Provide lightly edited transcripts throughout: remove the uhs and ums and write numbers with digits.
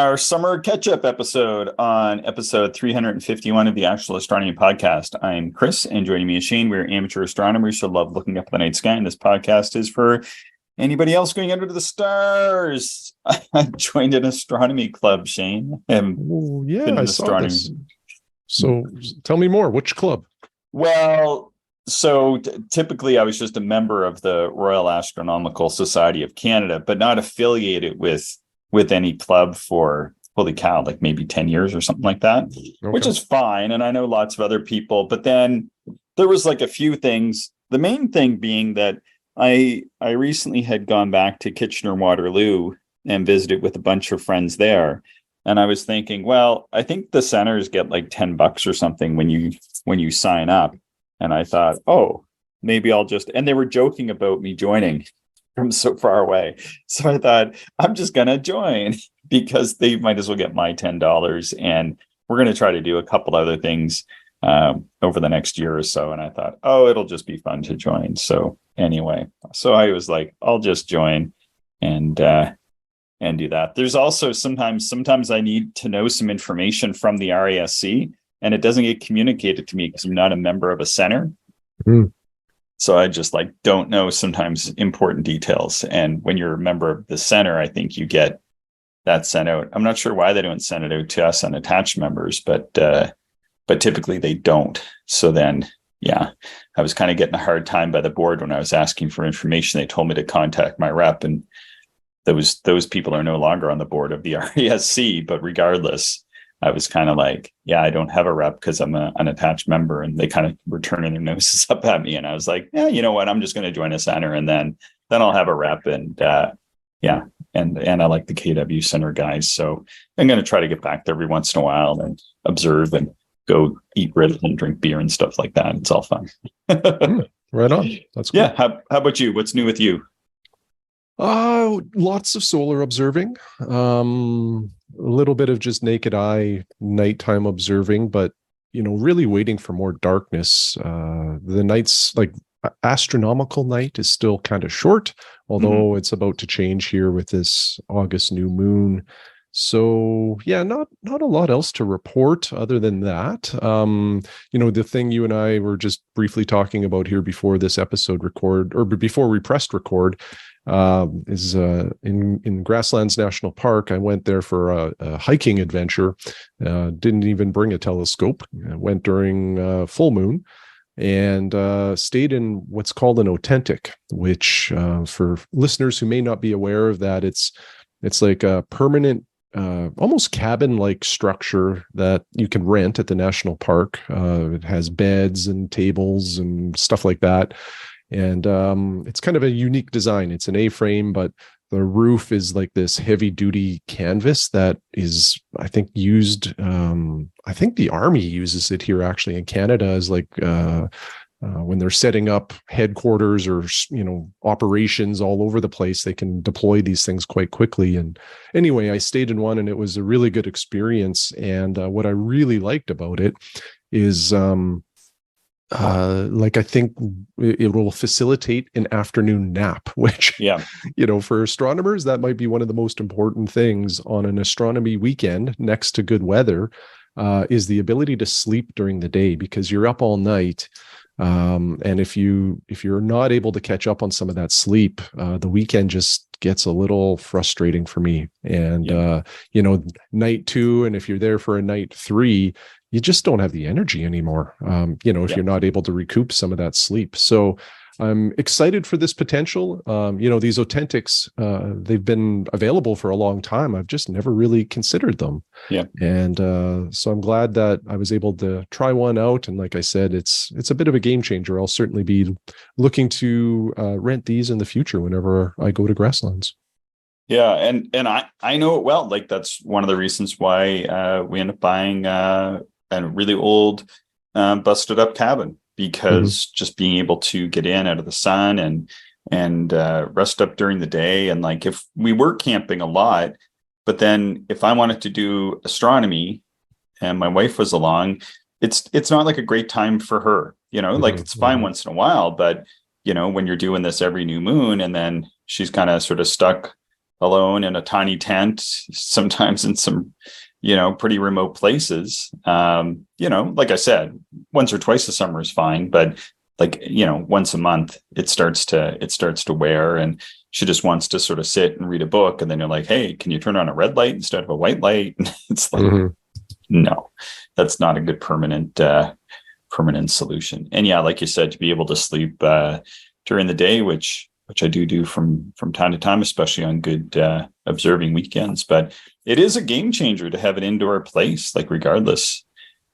our summer catch-up episode on episode 351 of the Actual Astronomy Podcast. I'm Chris, and joining me is Shane. We're amateur astronomers who love looking up at the night sky, and this podcast is for anybody else going under the stars. I joined an astronomy club, Shane. I saw this. So tell me more. Which club? Well, so typically I was just a member of the Royal Astronomical Society of Canada, but not affiliated with any club for, holy cow, like maybe 10 years or something like that, which is fine. And I know lots of other people, but then there was like a few things. The main thing being that I recently had gone back to Kitchener-Waterloo and visited with a bunch of friends there. And I was thinking, well, I think the centers get like $10 or something when you sign up. And I thought, oh, maybe I'll just, and they were joking about me joining from so far away. So I thought, I'm just going to join because they might as well get my $10. And we're going to try to do a couple other things over the next year or so. And I thought, oh, it'll just be fun to join. So anyway, so I was like, I'll just join and do that. There's also sometimes I need to know some information from the RASC, and it doesn't get communicated to me because I'm not a member of a center. Mm. So I just like don't know sometimes important details. And when you're a member of the center, I think you get that sent out. I'm not sure why they don't send it out to us unattached members, but typically they don't. So then, yeah, I was kind of getting a hard time by the board when I was asking for information. They told me to contact my rep, and those people are no longer on the board of the RASC. But regardless, I was kind of like, yeah, I don't have a rep because I'm an unattached member, and they kind of were turning their noses up at me. And I was like, yeah, you know what? I'm just going to join a center, and then I'll have a rep. And yeah, and I like the KW Center guys, so I'm going to try to get back there every once in a while and observe and go eat griddle and drink beer and stuff like that. It's all fun. Right on. That's cool. Yeah. How about you? What's new with you? Lots of solar observing. A little bit of just naked eye nighttime observing, but really waiting for more darkness. The nights, like astronomical night, is still kind of short, although it's about to change here with this August new moon. So yeah, not a lot else to report other than that. The thing you and I were just briefly talking about here before this episode record, or before we pressed record, is in Grasslands National Park. I went there for a hiking adventure. Didn't even bring a telescope. I went during full moon and stayed in what's called an authentic, which for listeners who may not be aware of that, it's like a permanent almost cabin-like structure that you can rent at the national park. It has beds and tables and stuff like that. And it's kind of a unique design. It's an A-frame, but the roof is like this heavy-duty canvas that is, I think, used. I think the Army uses it here actually in Canada as like when they're setting up headquarters or operations all over the place. They can deploy these things quite quickly. And anyway, I stayed in one, and it was a really good experience. And what I really liked about it is I think it will facilitate an afternoon nap, which, for astronomers, that might be one of the most important things on an astronomy weekend next to good weather, is the ability to sleep during the day, because you're up all night. And if you're not able to catch up on some of that sleep, the weekend just gets a little frustrating for me. And, night 2, and if you're there for a night 3, you just don't have the energy anymore, if you're not able to recoup some of that sleep. So I'm excited for this potential. These authentics, they've been available for a long time. I've just never really considered them. Yeah. And so I'm glad that I was able to try one out. And like I said, it's a bit of a game changer. I'll certainly be looking to rent these in the future whenever I go to Grasslands. Yeah, and I know it well. Like that's one of the reasons why we ended up buying a really old busted up cabin, because just being able to get in out of the sun and rest up during the day. And like if we were camping a lot, but then if I wanted to do astronomy and my wife was along, it's not like a great time for her, like it's fine once in a while, but when you're doing this every new moon, and then she's kind of sort of stuck alone in a tiny tent, sometimes in some, pretty remote places. Like I said, once or twice a summer is fine, but like, once a month it starts to wear, and she just wants to sort of sit and read a book. And then you're like, hey, can you turn on a red light instead of a white light? It's like, no, that's not a good permanent solution. And yeah, like you said, to be able to sleep during the day, which I do from time to time, especially on good observing weekends. But it is a game changer to have an indoor place, like regardless,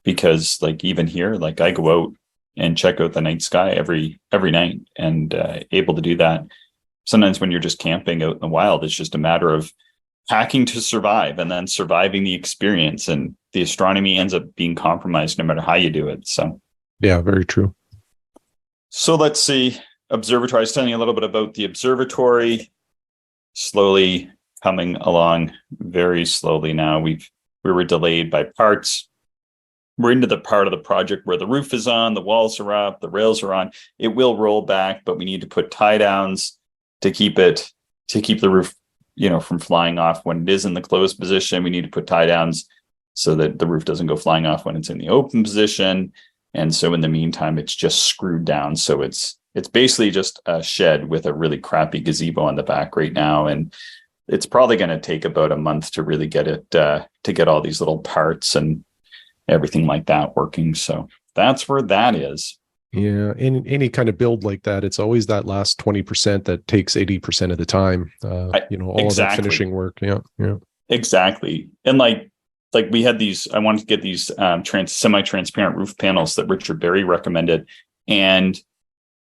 because like even here, like I go out and check out the night sky every night, and able to do that. Sometimes when you're just camping out in the wild, it's just a matter of packing to survive and then surviving the experience, and the astronomy ends up being compromised no matter how you do it. So yeah, very true. So let's see. Observatory. I was telling you a little bit about the observatory. Slowly coming along, very slowly now. We were delayed by parts. We're into the part of the project where the roof is on, the walls are up, the rails are on. It will roll back, but we need to put tie downs to keep the roof, from flying off when it is in the closed position. We need to put tie downs so that the roof doesn't go flying off when it's in the open position. And so in the meantime, it's just screwed down. So it's basically just a shed with a really crappy gazebo on the back right now. And it's probably going to take about a month to really get it, to get all these little parts and everything like that working. So that's where that is. Yeah. In any kind of build like that, it's always that last 20% that takes 80% of the time, all of that finishing work. Yeah. Yeah. Exactly. And like we had these, I wanted to get these semi-transparent roof panels that Richard Berry recommended. And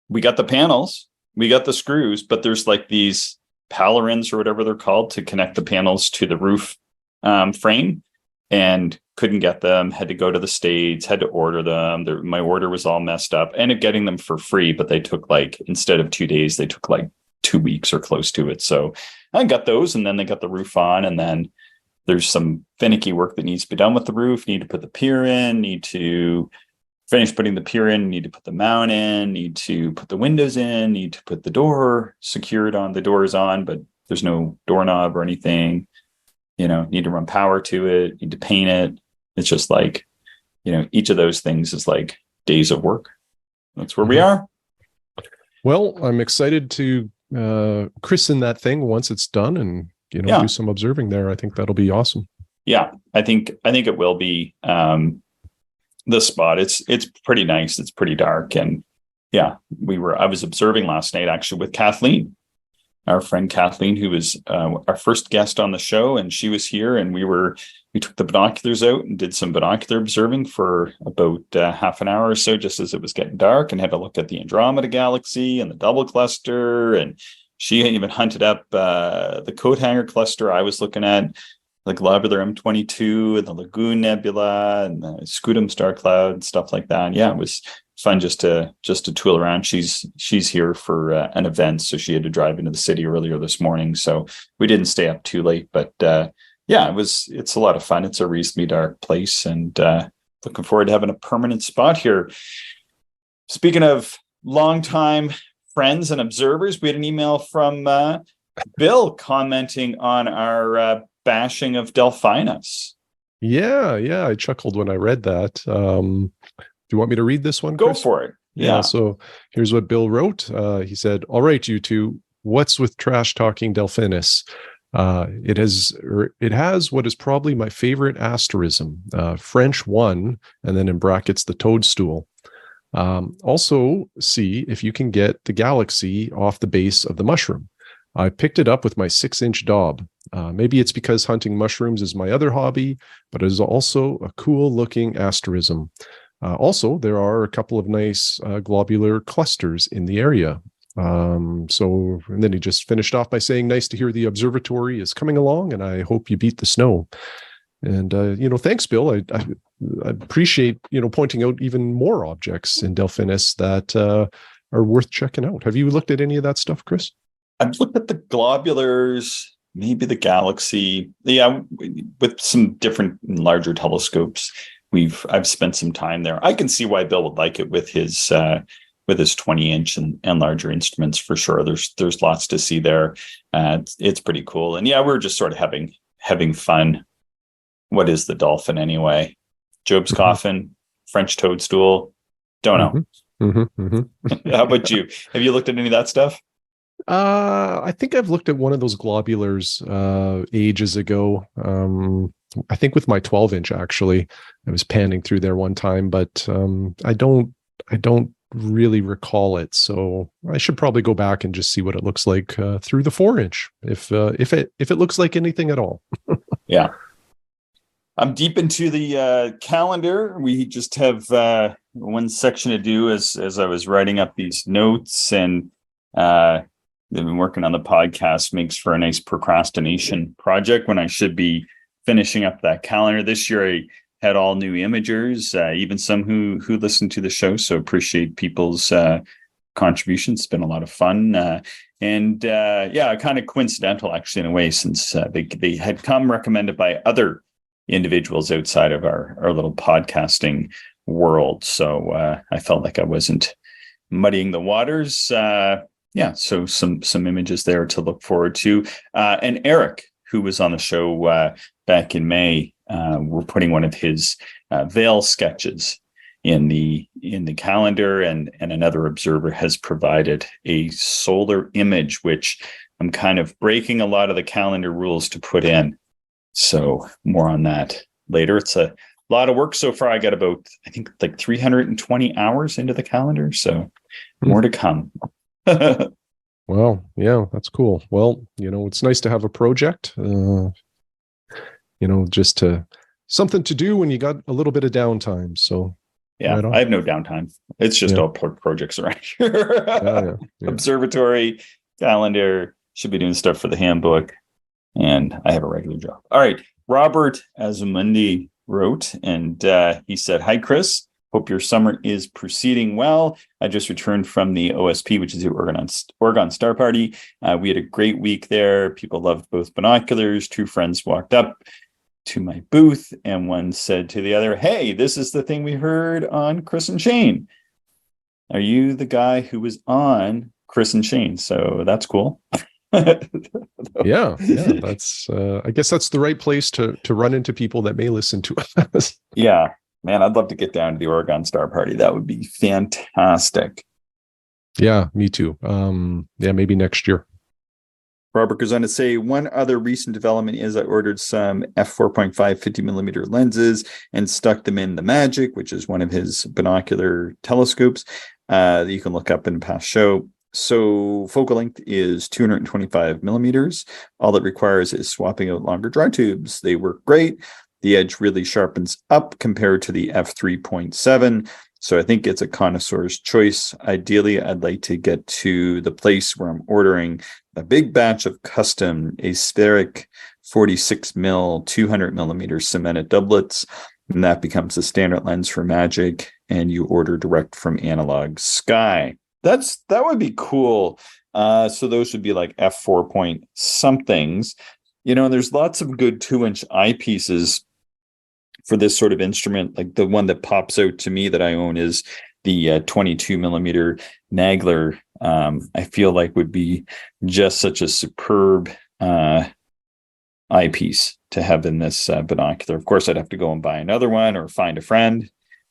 we got the panels, we got the screws, but there's like these palerins or whatever they're called to connect the panels to the roof frame, and couldn't get them, had to go to the States, had to order them. My order was all messed up. Ended up getting them for free, but they took instead of 2 days, they took 2 weeks or close to it. So I got those, and then they got the roof on, and then there's some finicky work that needs to be done with the roof. Need to put the pier in, need to finish putting the pier in, need to put the mount in, need to put the windows in, need to put the door secured on. The door is on, but there's no doorknob or anything. Need to run power to it, need to paint it. It's just each of those things is like days of work. That's where we are. Well, I'm excited to christen that thing once it's done, and do some observing there. I think that'll be awesome. Yeah, I think it will be. The spot, it's pretty nice. It's pretty dark, and yeah, I was observing last night actually with Kathleen, our friend Kathleen, who was our first guest on the show, and she was here, and we took the binoculars out and did some binocular observing for about half an hour or so, just as it was getting dark, and had a look at the Andromeda galaxy and the double cluster, and she even hunted up the coat hanger cluster I was looking at, the globular M22 and the Lagoon Nebula and the Scutum star cloud and stuff like that. And yeah, it was fun just to tool around. She's here for an event, so she had to drive into the city earlier this morning, so we didn't stay up too late. But yeah, it's a lot of fun. It's a reasonably dark place, and looking forward to having a permanent spot here. Speaking of longtime friends and observers, we had an email from Bill commenting on our bashing of Delphinus. Yeah, I chuckled when I read that. Do you want me to read this one, Go Chris? for it. Yeah. So here's what Bill wrote. He said, "All right, you two, what's with trash talking Delphinus? It has what is probably my favorite asterism, French 1, and then in brackets the toadstool. Also, see if you can get the galaxy off the base of the mushroom. I picked it up with my 6-inch daub. Maybe it's because hunting mushrooms is my other hobby, but it is also a cool looking asterism. Also, there are a couple of nice globular clusters in the area. And then he just finished off by saying, nice to hear the observatory is coming along, and I hope you beat the snow. And, thanks, Bill. I appreciate, pointing out even more objects in Delphinus that are worth checking out. Have you looked at any of that stuff, Chris? I've looked at the globulars, maybe the galaxy. Yeah, with some different larger telescopes. I've spent some time there. I can see why Bill would like it with his with his 20-inch and larger instruments for sure. There's lots to see there. It's pretty cool. And yeah, we're just sort of having fun. What is the dolphin anyway? Job's coffin, French toadstool. Don't know. How about you? Have you looked at any of that stuff? I think I've looked at one of those globulars ages ago. I think with my 12-inch actually. I was panning through there one time, but I don't really recall it. So I should probably go back and just see what it looks like through the 4-inch, if it looks like anything at all. Yeah. I'm deep into the calendar. We just have one section to do as I was writing up these notes, and they've been working on the podcast makes for a nice procrastination project when I should be finishing up that calendar. This year I had all new imagers, even some who listen to the show. So appreciate people's contributions. It's been a lot of fun. And kind of coincidental actually in a way, since they had come recommended by other individuals outside of our little podcasting world. So I felt like I wasn't muddying the waters. So some images there to look forward to. And Eric, who was on the show back in May, we're putting one of his veil sketches in the calendar, and another observer has provided a solar image, which I'm kind of breaking a lot of the calendar rules to put in. So more on that later. It's a lot of work so far. I got about, I think, like 320 hours into the calendar. So more to come. Well, yeah, that's cool. Well, it's nice to have a project, just something to do when you got a little bit of downtime. So yeah, right, I have no downtime. It's just all projects around here. Yeah. Observatory, calendar, should be doing stuff for the handbook. And I have a regular job. All right. Robert Azumundi wrote, and he said, "Hi, Chris. Hope your summer is proceeding well. I just returned from the OSP, which is the Oregon Star Party. We had a great week there. People loved both binoculars. Two friends walked up to my booth, and one said to the other, 'Hey, this is the thing we heard on Chris and Shane. Are you the guy who was on Chris and Shane?' So that's cool." yeah, that's I guess that's the right place to run into people that may listen to us. Yeah, man, I'd love to get down to the Oregon Star Party. That would be fantastic. Yeah, me too. Maybe next year. Robert goes on to say, one other recent development is I ordered some f4.5 50mm lenses and stuck them in the Magic, which is one of his binocular telescopes that you can look up in a past show. So focal length is 225 millimeters. All it requires is swapping out longer dry tubes. They work great. The edge really sharpens up compared to the f3.7. So I think it's a connoisseur's choice. Ideally, I'd like to get to the place where I'm ordering a big batch of custom aspheric 46 mil, 200 millimeter cemented doublets. And that becomes the standard lens for Magic. And you order direct from Analog Sky. That would be cool. So those would be like f4 point somethings. There's lots of good 2-inch eyepieces for this sort of instrument. Like the one that pops out to me that I own is the 22 millimeter Nagler. I feel like would be just such a superb eyepiece to have in this binocular. Of course, I'd have to go and buy another one or find a friend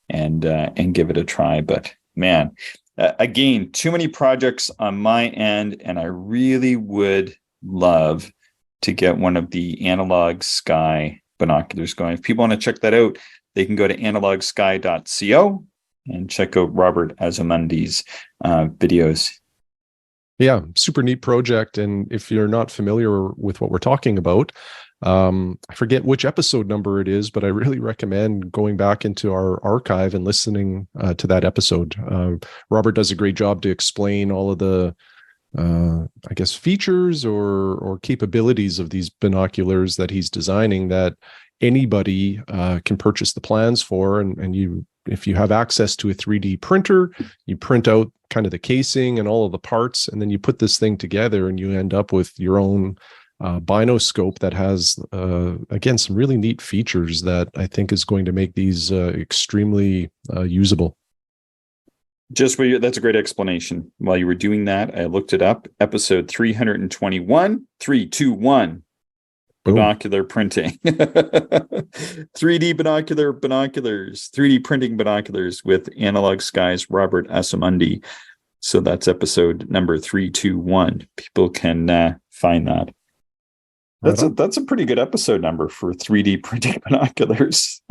and give it a try. But man, again, too many projects on my end, and I really would love to get one of the Analog Sky binoculars going. If people want to check that out, they can go to analogsky.co and check out Robert Azumundi's videos. Yeah, super neat project. And if you're not familiar with what we're talking about, I forget which episode number it is, but I really recommend going back into our archive and listening to that episode. Robert does a great job to explain all of the features or capabilities of these binoculars that he's designing that anybody can purchase the plans for. And if you have access to a 3D printer, you print out kind of the casing and all of the parts, and then you put this thing together and you end up with your own binoscope that has, again, some really neat features that I think is going to make these extremely usable. That's a great explanation. While you were doing that, I looked it up. Episode 321, 321. Boom. Binocular printing. 3D binoculars, 3D printing binoculars with Analog Sky's Robert Asamundi. So that's episode number 321. People can find that. That's a pretty good episode number for 3D printing binoculars.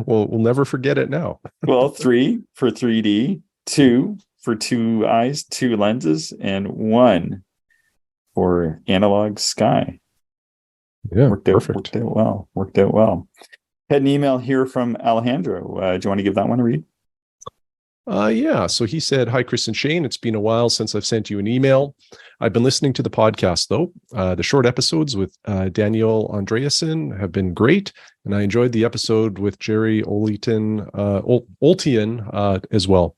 Well, we'll never forget it now. Well, 3 for 3D, 2 for 2 eyes, 2 lenses, and 1 for Analog Sky. Yeah, Worked out well. Had an email here from Alejandro. Do you want to give that one a read? Yeah. So he said, "Hi, Chris and Shane. It's been a while since I've sent you an email. I've been listening to the podcast, though. The short episodes with Daniel Andreasen have been great, and I enjoyed the episode with Jerry Oltian as well.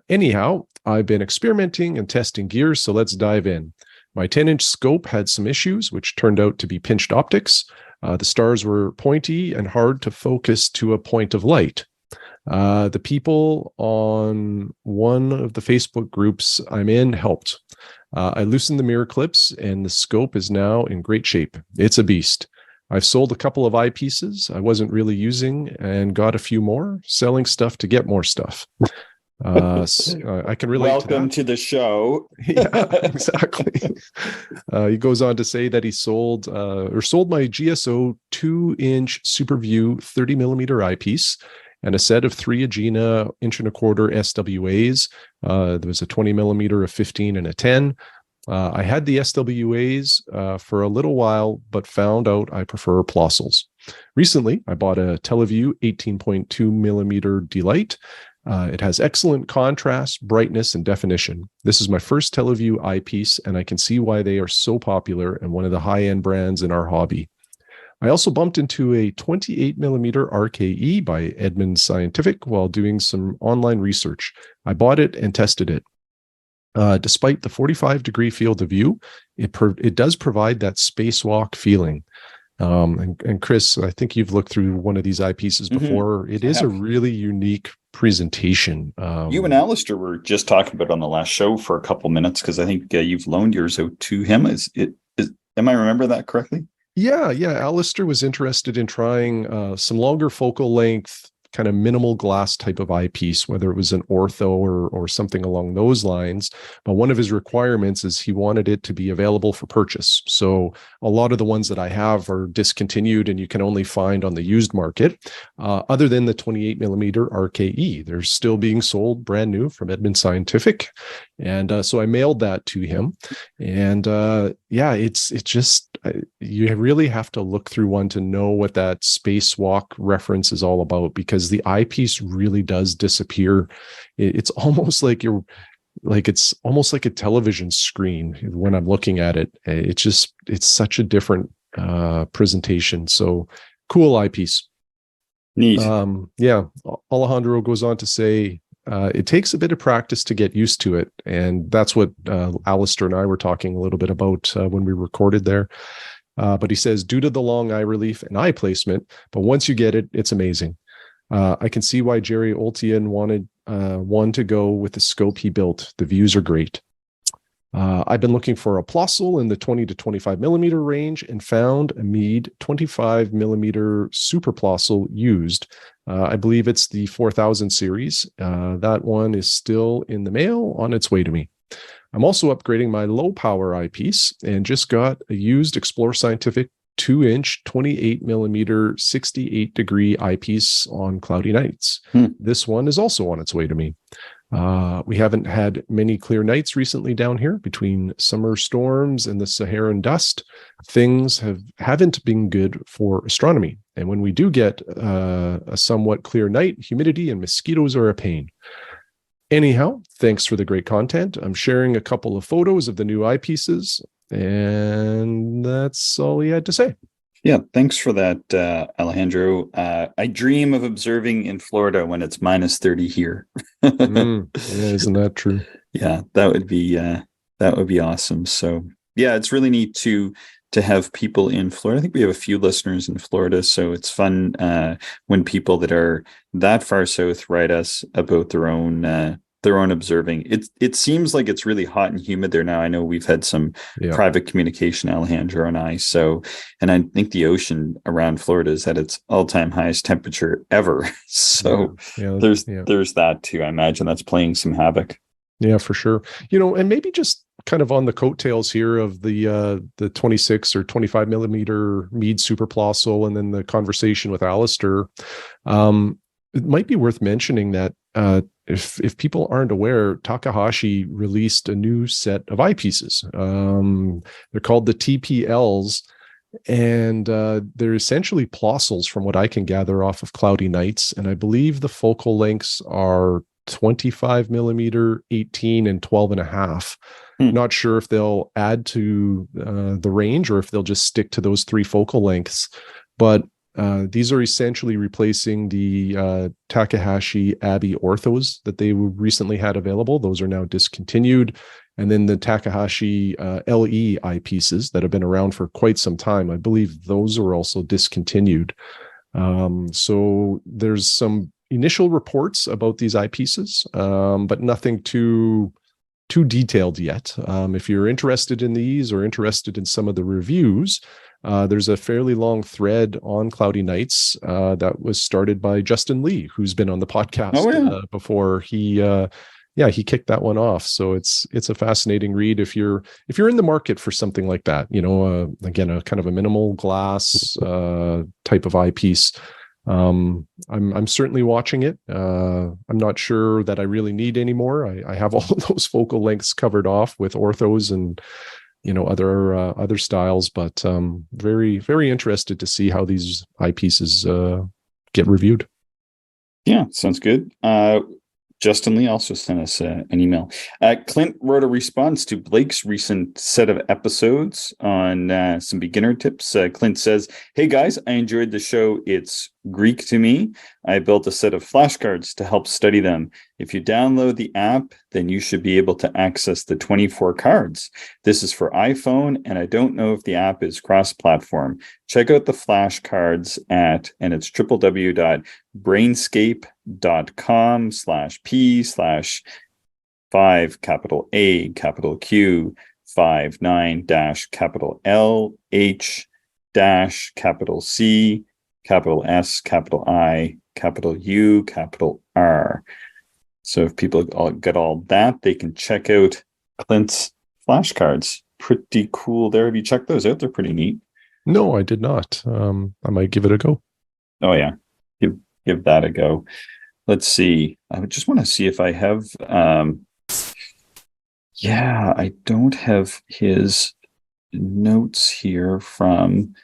Anyhow, I've been experimenting and testing gears, so let's dive in. My 10-inch scope had some issues, which turned out to be pinched optics. The stars were pointy and hard to focus to a point of light. The people on one of the Facebook groups I'm in helped. I loosened the mirror clips, and the scope is now in great shape. It's a beast. I've sold a couple of eyepieces I wasn't really using and got a few more, selling stuff to get more stuff. I can relate. Welcome to the show. Yeah, exactly. He goes on to say that he sold my GSO 2-inch SuperView 30mm eyepiece and a set of 3 Agena 1.25" SWAs. There was a 20mm, a 15, and a 10. I had the SWAs for a little while, but found out I prefer Plossels. Recently, I bought a Teleview 18.2mm D-Lite. It has excellent contrast, brightness, and definition. This is my first Teleview eyepiece, and I can see why they are so popular and one of the high-end brands in our hobby. I also bumped into a 28mm RKE by Edmund Scientific while doing some online research. I bought it and tested it. Despite the 45-degree field of view, it does provide that spacewalk feeling. And Chris, I think you've looked through one of these eyepieces before. Mm-hmm. It is a really unique presentation. You and Alistair were just talking about it on the last show for a couple minutes, because I think you've loaned yours out to him. Am I remember that correctly? Yeah. Alistair was interested in trying some longer focal length, kind of minimal glass type of eyepiece, whether it was an ortho or something along those lines. But one of his requirements is he wanted it to be available for purchase. So a lot of the ones that I have are discontinued and you can only find on the used market, other than the 28mm RKE. They're still being sold brand new from Edmund Scientific. And so I mailed that to him. And it's just, you really have to look through one to know what that spacewalk reference is all about, because the eyepiece really does disappear. It's almost like it's almost like a television screen when I'm looking at it. It's such a different presentation. So cool eyepiece. Neat. Alejandro goes on to say, it takes a bit of practice to get used to it. And that's what Alistair and I were talking a little bit about when we recorded there. But he says, due to the long eye relief and eye placement, but once you get it, it's amazing. I can see why Jerry Oltian wanted one to go with the scope he built. The views are great. I've been looking for a Plossel in the 20 to 25mm range and found a Meade 25mm Super Plossel used. I believe it's the 4000 series. That one is still in the mail, on its way to me. I'm also upgrading my low power eyepiece and just got a used Explore Scientific 2-inch 28mm 68-degree eyepiece on cloudy nights. This one is also on its way to me. We haven't had many clear nights recently down here between summer storms and the Saharan dust. Things haven't been good for astronomy. And when we do get a somewhat clear night, humidity and mosquitoes are a pain. Anyhow, thanks for the great content. I'm sharing a couple of photos of the new eyepieces, and that's all he had to say. Yeah, thanks for that, Alejandro. I dream of observing in Florida when it's minus 30 here. Yeah, isn't that true? Yeah, that would be awesome. So yeah, it's really neat to to have people in Florida. I think we have a few listeners in Florida, so it's fun when people that are that far south write us about their own observing. It seems like it's really hot and humid there now. I know we've had some Yeah. private communication, Alejandro and I. So, and I think the ocean around Florida is at its all-time highest temperature ever. So Yeah. there's that too. I imagine that's playing some havoc. Yeah, for sure. And maybe just kind of on the coattails here of the 26 or 25 millimeter Meade Super Plossel, and then the conversation with Alistair. It might be worth mentioning that if people aren't aware, Takahashi released a new set of eyepieces. They're called the TPLs, and they're essentially Plossels from what I can gather off of Cloudy Nights. And I believe the focal lengths are 25 millimeter, 18, and 12 and a half. Not sure if they'll add to the range or if they'll just stick to those three focal lengths. But these are essentially replacing the Takahashi Abbey orthos that they recently had available. Those are now discontinued. And then the Takahashi LE eyepieces that have been around for quite some time, I believe those are also discontinued. So there's some initial reports about these eyepieces, but nothing too detailed yet. If you're interested in these or interested in some of the reviews, there's a fairly long thread on Cloudy Nights that was started by Justin Lee, who's been on the podcast before. He kicked that one off. So it's a fascinating read if you're in the market for something like that. Again, a kind of a minimal glass type of eyepiece. I'm certainly watching it. I'm not sure that I really need any more. I have all those focal lengths covered off with orthos and other styles, but very, very interested to see how these eyepieces get reviewed. Yeah, sounds good. Justin Lee also sent us an email. Clint wrote a response to Blake's recent set of episodes on some beginner tips. Clint says, "Hey guys, I enjoyed the show. It's Greek to me. I built a set of flashcards to help study them. If you download the app, then you should be able to access the 24 cards. This is for iPhone, and I don't know if the app is cross-platform. Check out the flashcards and it's www.brainscape.com/P/5 capital A capital Q 59 dash capital L H dash capital C capital S capital I capital U capital R." So if people get all that, they can check out Clint's flashcards. Pretty cool there. Have you checked those out? They're pretty neat. No, I did not. I might give it a go. Oh yeah, give that a go. Let's see. I just want to see if I have. I don't have his notes here from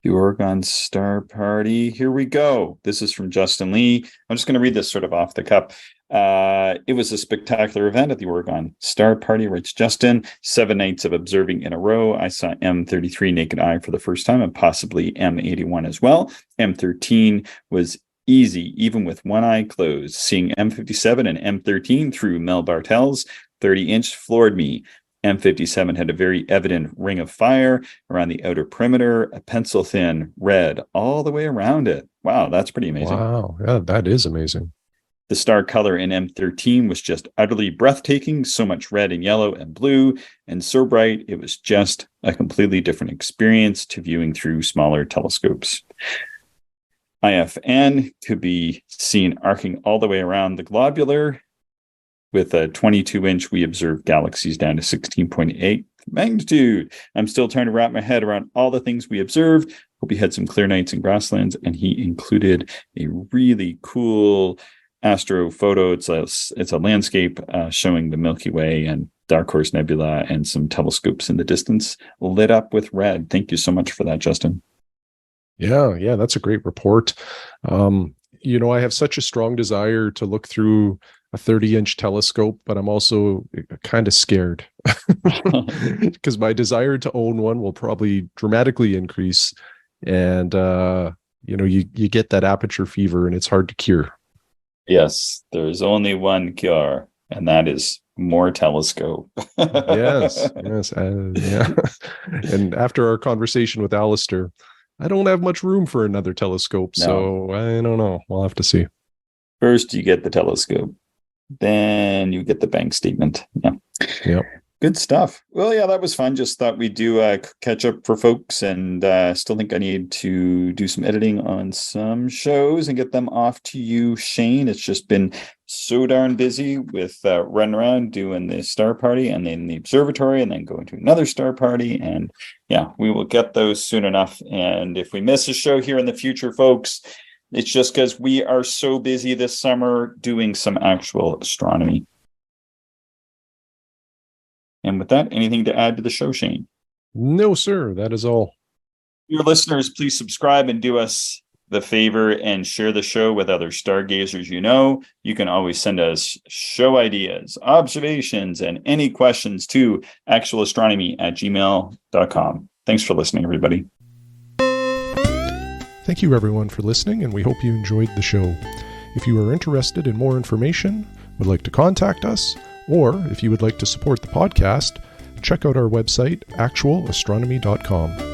the Oregon Star Party. Here we go. This is from Justin Lee. I'm just going to read this sort of off the cup. It was a spectacular event at the Oregon Star Party, writes Justin. 7 nights of observing in a row. I saw M33 naked eye for the first time and possibly M81 as well. M13 was easy, even with one eye closed. Seeing M57 and M13 through Mel Bartel's 30-inch floored me. M57 had a very evident ring of fire around the outer perimeter, a pencil-thin red all the way around it. Wow, that's pretty amazing. Wow, yeah, that is amazing. The star color in M13 was just utterly breathtaking, so much red and yellow and blue, and so bright it was just a completely different experience to viewing through smaller telescopes. IFN could be seen arcing all the way around the globular. With a 22-inch, we observed galaxies down to 16.8 magnitude. I'm still trying to wrap my head around all the things we observed. Hope he had some clear nights and grasslands, and he included a really cool astro photo. It's a landscape showing the Milky Way and Dark Horse Nebula and some telescopes in the distance lit up with red. Thank you so much for that, Justin. Yeah, that's a great report. I have such a strong desire to look through a 30-inch telescope, but I'm also kind of scared because my desire to own one will probably dramatically increase. And, you get that aperture fever and it's hard to cure. Yes, there's only one cure. and that is more telescope. Yes. Yeah. And after our conversation with Alistair, I don't have much room for another telescope, so I don't know. We'll have to see. First, you get the telescope, then you get the bank statement. Yeah. Yep. Good stuff. Well, yeah, that was fun. Just thought we'd do a catch up for folks, and still think I need to do some editing on some shows and get them off to you, Shane. It's just been so darn busy with running around doing the star party and then the observatory and then going to another star party. And yeah, we will get those soon enough. And if we miss a show here in the future, folks, it's just because we are so busy this summer doing some actual astronomy. And with that, anything to add to the show, Shane? No, sir. That is all. Your listeners, please subscribe and do us the favor and share the show with other stargazers you know. You can always send us show ideas, observations, and any questions to actualastronomy@gmail.com. Thanks for listening, everybody. Thank you, everyone, for listening, and we hope you enjoyed the show. If you are interested in more information, would like to contact us, or if you would like to support the podcast, check out our website, actualastronomy.com.